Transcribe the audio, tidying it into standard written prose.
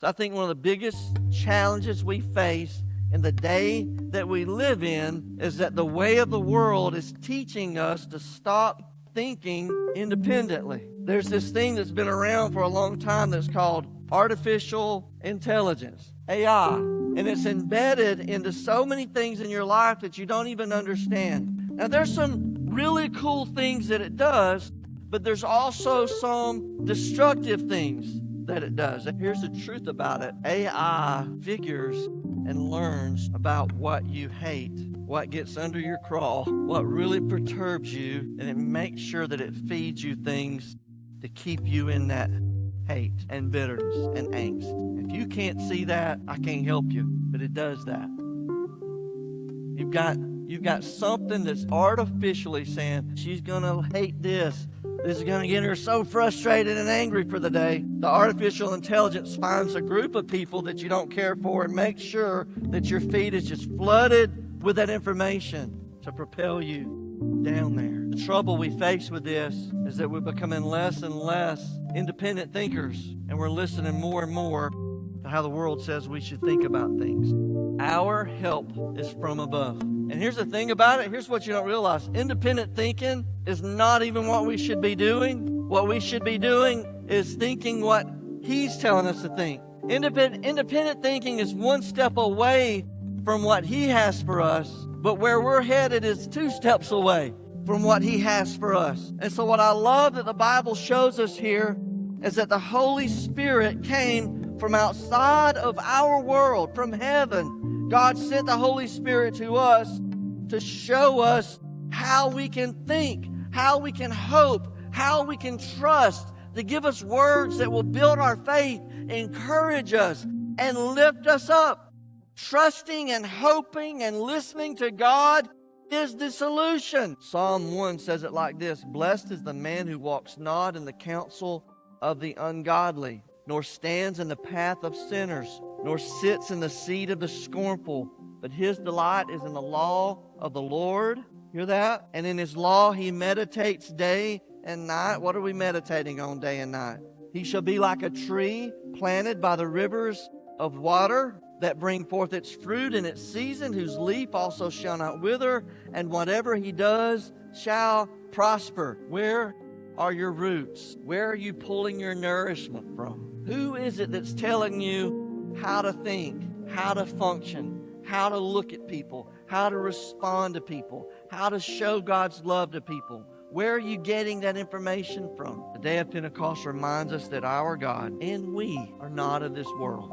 So I think one of the biggest challenges we face in the day that we live in is that the way of the world is teaching us to stop thinking independently. There's this thing that's been around for a long time that's called artificial intelligence, AI, and it's embedded into so many things in your life that you don't even understand. Now, there's some really cool things that it does, but there's also some destructive things that it does. And here's the truth about it. AI figures and learns about what you hate, what gets under your craw, what really perturbs you, and it makes sure that it feeds you things to keep you in that hate and bitterness and angst. If you can't see that, I can't help you, but it does that. You've got something that's artificially saying, she's going to hate this. This is going to get her so frustrated and angry for the day. The artificial intelligence finds a group of people that you don't care for and makes sure that your feed is just flooded with that information to propel you down there. The trouble we face with this is that we're becoming less and less independent thinkers, and we're listening more and more to how the world says we should think about things. Our help is from above. And here's the thing about it. Here's what you don't realize. Independent thinking is not even what we should be doing. What we should be doing is thinking what He's telling us to think. Independent thinking is one step away from what He has for us, but where we're headed is 2 steps away from what He has for us. And so what I love that the Bible shows us here is that the Holy Spirit came from outside of our world, from heaven. God sent the Holy Spirit to us to show us how we can think, how we can hope, how we can trust, to give us words that will build our faith, encourage us, and lift us up. Trusting and hoping and listening to God is the solution. Psalm 1 says it like this: "Blessed is the man who walks not in the counsel of the ungodly, nor stands in the path of sinners, nor sits in the seat of the scornful, but his delight is in the law of the Lord." Hear that? "And in his law he meditates day and night." What are we meditating on day and night? "He shall be like a tree planted by the rivers of water, that bring forth its fruit in its season, whose leaf also shall not wither, and whatever he does shall prosper." Where are your roots? Where are you pulling your nourishment from? Who is it that's telling you how to think, how to function, how to look at people, how to respond to people, how to show God's love to people? Where are you getting that information from? The day of Pentecost reminds us that our God and we are not of this world.